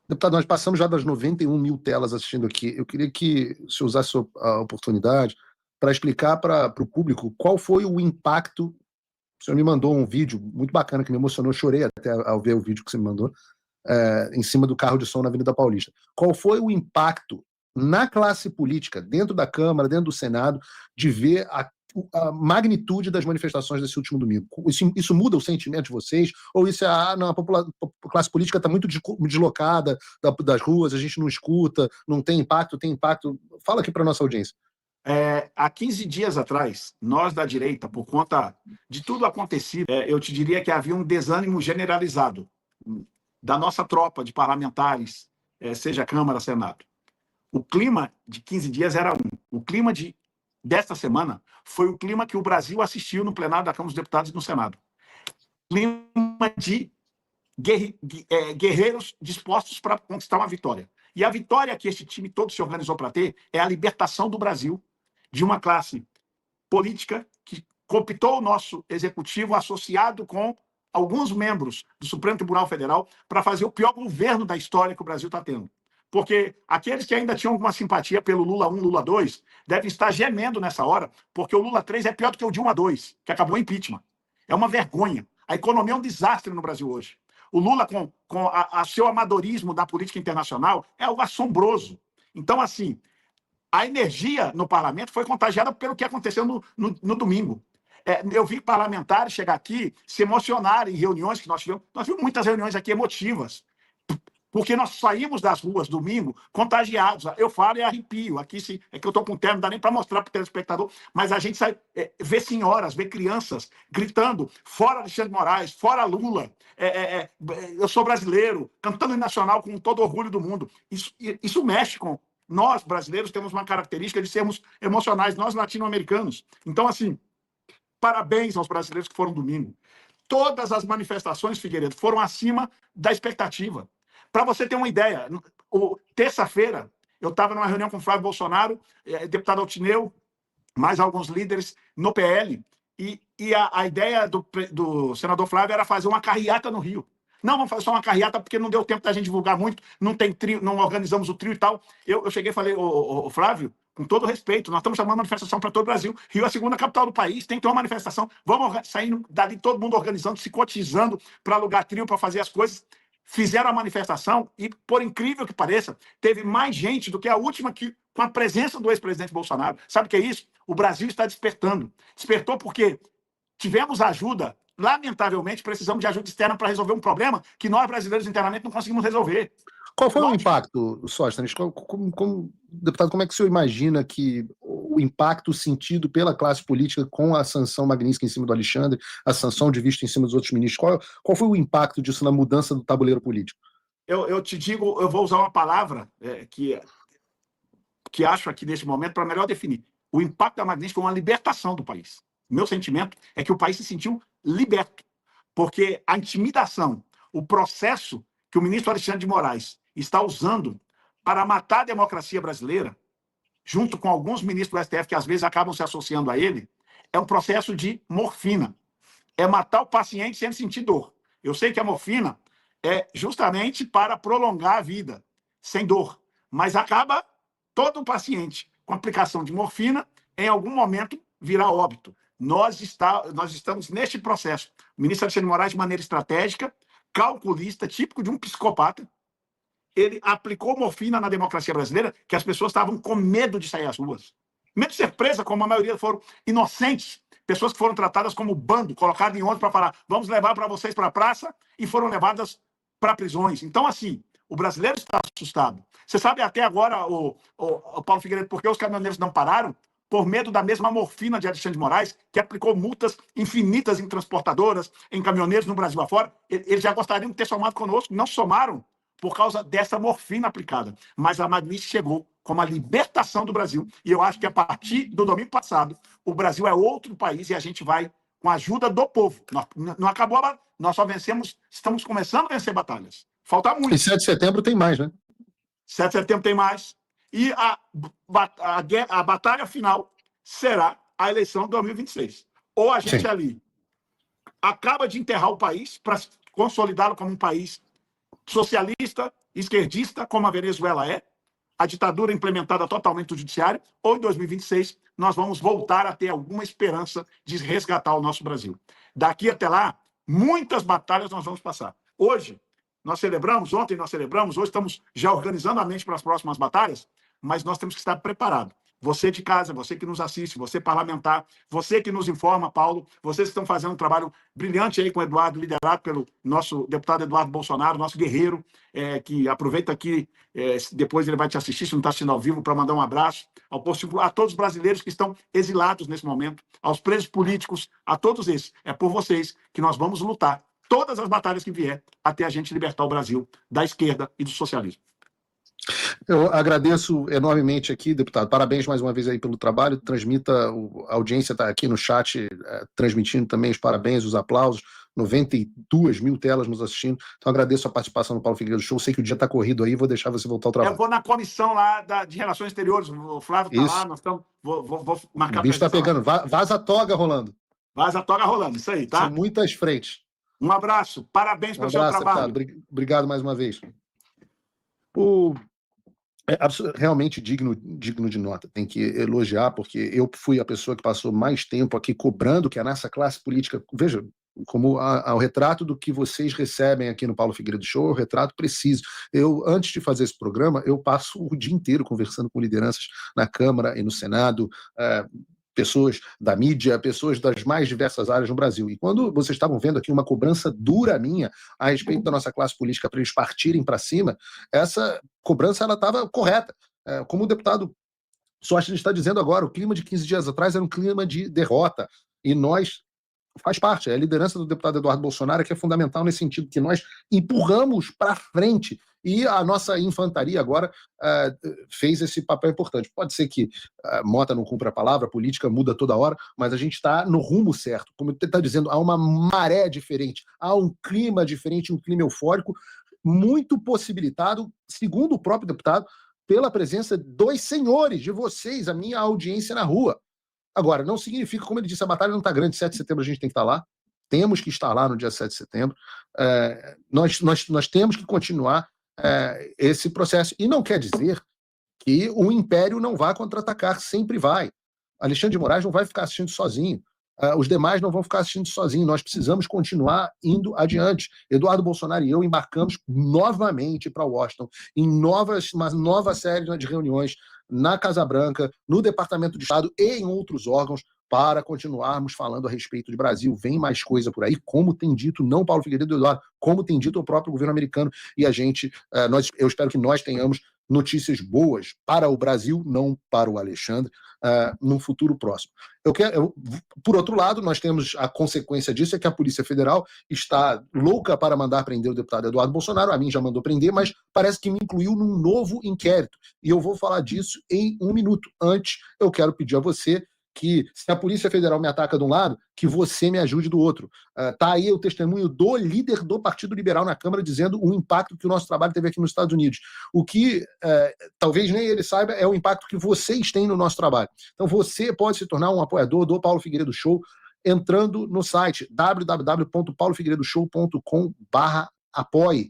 Deputado, nós passamos já das 91 mil telas assistindo aqui. Eu queria que o senhor usasse a oportunidade para explicar para o público qual foi o impacto. O senhor me mandou um vídeo muito bacana que me emocionou, eu chorei até ao ver o vídeo que você me mandou, em cima do carro de som na Avenida Paulista. Qual foi o impacto na classe política, dentro da Câmara, dentro do Senado, de ver a magnitude das manifestações desse último domingo? Isso muda o sentimento de vocês? Ou isso é, não, a classe política está muito deslocada das ruas, a gente não escuta, não tem impacto, tem impacto? Fala aqui para a nossa audiência. Há 15 dias atrás, nós da direita, por conta de tudo acontecido, eu te diria que havia um desânimo generalizado da nossa tropa de parlamentares, seja Câmara, Senado. O clima de 15 dias era um. O clima desta semana foi o clima que o Brasil assistiu no plenário da Câmara dos Deputados e no Senado. Clima de guerreiros dispostos para conquistar uma vitória. E a vitória que este time todo se organizou para ter é a libertação do Brasil de uma classe política que cooptou o nosso executivo associado com alguns membros do Supremo Tribunal Federal para fazer o pior governo da história que o Brasil está tendo. Porque aqueles que ainda tinham alguma simpatia pelo Lula 1, Lula 2, devem estar gemendo nessa hora, porque o Lula 3 é pior do que o Dilma 2, que acabou em impeachment. É uma vergonha. A economia é um desastre no Brasil hoje. O Lula, com seu amadorismo da política internacional, é algo assombroso. Então, assim, a energia no parlamento foi contagiada pelo que aconteceu no domingo. Eu vi parlamentares chegar aqui, se emocionarem em reuniões que nós tivemos. Nós vimos muitas reuniões aqui emotivas, porque nós saímos das ruas domingo contagiados. Eu falo e arrepio. Aqui é que eu estou com terno, não dá nem para mostrar para o telespectador, mas a gente sai, vê senhoras, vê crianças gritando fora Alexandre de Moraes, fora Lula, eu sou brasileiro, cantando em nacional com todo orgulho do mundo. Isso mexe com... Nós, brasileiros, temos uma característica de sermos emocionais, nós latino-americanos. Então, assim, parabéns aos brasileiros que foram domingo. Todas as manifestações, Figueiredo, foram acima da expectativa. Para você ter uma ideia, terça-feira, eu estava numa reunião com o Flávio Bolsonaro, deputado Altineu, mais alguns líderes no PL, e a ideia do senador Flávio era fazer uma carreata no Rio. Não, vamos fazer só uma carreata porque não deu tempo da gente divulgar muito, não tem trio, não organizamos o trio e tal. Eu cheguei e falei, ô Flávio, com todo respeito, nós estamos chamando manifestação para todo o Brasil. Rio é a segunda capital do país, tem que ter uma manifestação. Vamos sair dali todo mundo organizando, se cotizando para alugar trio, para fazer as coisas. Fizeram a manifestação e, por incrível que pareça, teve mais gente do que a última com a presença do ex-presidente Bolsonaro. Sabe o que é isso? O Brasil está despertando. Despertou porque tivemos ajuda. Lamentavelmente, precisamos de ajuda externa para resolver um problema que nós, brasileiros, internamente, não conseguimos resolver. Qual foi o impacto, Sóstenes? Deputado, como é que o senhor imagina que o impacto sentido pela classe política com a sanção Magnitsky em cima do Alexandre, a sanção de visto em cima dos outros ministros, qual foi o impacto disso na mudança do tabuleiro político? Eu te digo, eu vou usar uma palavra que acho aqui nesse momento para melhor definir. O impacto da Magnitsky foi uma libertação do país. Meu sentimento é que o país se sentiu liberto, porque a intimidação, o processo que o ministro Alexandre de Moraes está usando para matar a democracia brasileira, junto com alguns ministros do STF que às vezes acabam se associando a ele, é um processo de morfina. É matar o paciente sem sentir dor. Eu sei que a morfina é justamente para prolongar a vida, sem dor, mas acaba todo paciente com aplicação de morfina, em algum momento, virá óbito. Nós estamos neste processo. O ministro Alexandre de Moraes, de maneira estratégica, calculista, típico de um psicopata, ele aplicou morfina na democracia brasileira, que as pessoas estavam com medo de sair às ruas. Medo de ser presa, como a maioria foram inocentes, pessoas que foram tratadas como bando, colocadas em ônibus para falar, vamos levar para vocês para a praça, e foram levadas para prisões. Então, assim, o brasileiro está assustado. Você sabe até agora, o Paulo Figueiredo, por que os caminhoneiros não pararam? Por medo da mesma morfina de Alexandre de Moraes, que aplicou multas infinitas em transportadoras, em caminhoneiros no Brasil afora. Eles já gostariam de ter somado conosco, não somaram por causa dessa morfina aplicada. Mas a Magnitsky chegou como a libertação do Brasil, e eu acho que a partir do domingo passado, o Brasil é outro país e a gente vai com a ajuda do povo. Não acabou, nós só vencemos, estamos começando a vencer batalhas. Falta muito. E 7 de setembro tem mais, né? 7 de setembro tem mais. E a batalha final será a eleição de 2026. Ou a gente ali acaba de enterrar o país para consolidá-lo como um país socialista, esquerdista, como a Venezuela é, a ditadura implementada totalmente no judiciário, ou em 2026 nós vamos voltar a ter alguma esperança de resgatar o nosso Brasil. Daqui até lá, muitas batalhas nós vamos passar. Hoje, nós celebramos, ontem nós celebramos, hoje estamos já organizando a mente para as próximas batalhas, mas nós temos que estar preparados. Você de casa, você que nos assiste, você parlamentar, você que nos informa, Paulo, vocês que estão fazendo um trabalho brilhante aí com o Eduardo, liderado pelo nosso deputado Eduardo Bolsonaro, nosso guerreiro, que aproveita aqui, depois ele vai te assistir, se não está assistindo ao vivo, para mandar um abraço a todos os brasileiros que estão exilados nesse momento, aos presos políticos, a todos esses. É por vocês que nós vamos lutar todas as batalhas que vier até a gente libertar o Brasil da esquerda e do socialismo. Eu agradeço enormemente aqui, deputado. Parabéns mais uma vez aí pelo trabalho. Transmita, a audiência está aqui no chat, transmitindo também os parabéns, os aplausos. 92 mil telas nos assistindo. Então agradeço a participação do Paulo Figueiredo Show. Sei que o dia está corrido aí, vou deixar você voltar ao trabalho. Eu vou na comissão lá de Relações Exteriores. O Flávio está lá, nós estamos. Vou marcar. O bicho está pegando. Vaza a toga rolando. Vaza a toga rolando, isso aí, tá? São muitas frentes. Um abraço, parabéns pelo seu trabalho. Deputado. Obrigado mais uma vez. É realmente digno de nota, tem que elogiar, porque eu fui a pessoa que passou mais tempo aqui cobrando que a nossa classe política, veja, como o retrato do que vocês recebem aqui no Paulo Figueiredo Show, é o retrato preciso. Eu, antes de fazer esse programa, eu passo o dia inteiro conversando com lideranças na Câmara e no Senado, pessoas da mídia, pessoas das mais diversas áreas no Brasil. E quando vocês estavam vendo aqui uma cobrança dura minha a respeito da nossa classe política para eles partirem para cima, essa cobrança ela estava correta. Como o deputado Sóstenes está dizendo agora, o clima de 15 dias atrás era um clima de derrota. E nós, faz parte, a liderança do deputado Eduardo Bolsonaro que é fundamental nesse sentido, que nós empurramos para frente. E a nossa infantaria agora fez esse papel importante. Pode ser que Mota não cumpra a palavra, a política muda toda hora, mas a gente está no rumo certo. Como você está dizendo, há uma maré diferente, há um clima diferente, um clima eufórico, muito possibilitado, segundo o próprio deputado, pela presença dos senhores, de vocês, a minha audiência na rua. Agora, não significa, como ele disse, a batalha não está grande, 7 de setembro a gente tem que estar lá, temos que estar lá no dia 7 de setembro, nós temos que continuar esse processo. E não quer dizer que o Império não vai contra-atacar, sempre vai. Alexandre de Moraes não vai ficar assistindo sozinho. Os demais não vão ficar assistindo sozinhos. Nós precisamos continuar indo adiante. Eduardo Bolsonaro e eu embarcamos novamente para Washington, em uma nova série de reuniões na Casa Branca, no Departamento de Estado e em outros órgãos, para continuarmos falando a respeito de Brasil. Vem mais coisa por aí, como tem dito, não Paulo Figueiredo Eduardo, como tem dito o próprio governo americano, e eu espero que nós tenhamos notícias boas para o Brasil, não para o Alexandre, num futuro próximo. Por outro lado, nós temos a consequência disso, é que a Polícia Federal está louca para mandar prender o deputado Eduardo Bolsonaro, a mim já mandou prender, mas parece que me incluiu num novo inquérito, e eu vou falar disso em um minuto. Antes, eu quero pedir a você que, se a Polícia Federal me ataca de um lado, que você me ajude do outro. Está aí o testemunho do líder do Partido Liberal na Câmara dizendo o impacto que o nosso trabalho teve aqui nos Estados Unidos. O que talvez nem ele saiba é o impacto que vocês têm no nosso trabalho. Então você pode se tornar um apoiador do Paulo Figueiredo Show entrando no site www.paulofigueiredoshow.com/apoie.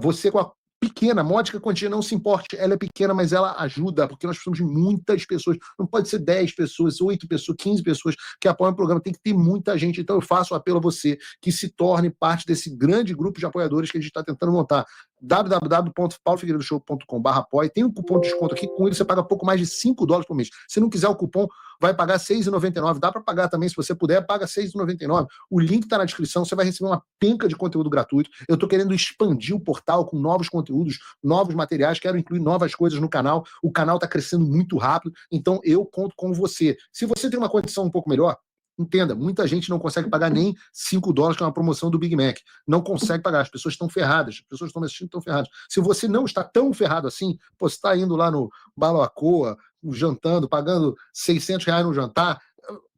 Você com a pequena, módica quantia, não se importe, ela é pequena, mas ela ajuda, porque nós precisamos de muitas pessoas, não pode ser 10 pessoas, 8 pessoas, 15 pessoas que apoiam o programa, tem que ter muita gente. Então eu faço um apelo a você que se torne parte desse grande grupo de apoiadores que a gente está tentando montar. www.paulofigueiredoshow.com/apoie. Tem um cupom de desconto aqui, com ele você paga pouco mais de $5 por mês. Se não quiser o cupom, vai pagar R$ 6,99. Dá para pagar também, se você puder, paga R$ 6,99. O link está na descrição, você vai receber uma penca de conteúdo gratuito. Eu estou querendo expandir o portal com novos conteúdos, novos materiais, quero incluir novas coisas no canal. O canal está crescendo muito rápido, então eu conto com você. Se você tem uma condição um pouco melhor, entenda, muita gente não consegue pagar nem $5, que é uma promoção do Big Mac. Não consegue pagar, as pessoas estão ferradas, as pessoas que estão me assistindo estão ferradas. Se você não está tão ferrado assim, você está indo lá no Balacoa, jantando, pagando R$600 no jantar,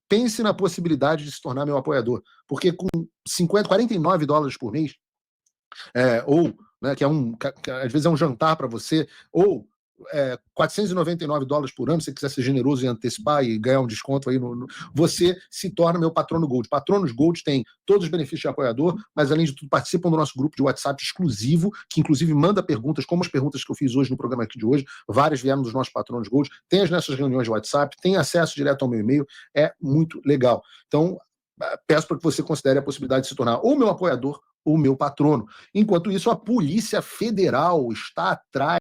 pense na possibilidade de se tornar meu apoiador, porque com $49 por mês, ou, né, que às vezes é um jantar para você, ou $499 por ano, se você quiser ser generoso e antecipar e ganhar um desconto aí, você se torna meu patrono Gold. Patronos Gold tem todos os benefícios de apoiador, mas além de tudo participam do nosso grupo de WhatsApp exclusivo, que inclusive manda perguntas, como as perguntas que eu fiz hoje no programa aqui de hoje, várias vieram dos nossos patronos Gold, tem as nossas reuniões de WhatsApp, tem acesso direto ao meu e-mail, é muito legal. Então, peço para que você considere a possibilidade de se tornar ou meu apoiador ou meu patrono. Enquanto isso, a Polícia Federal está atrás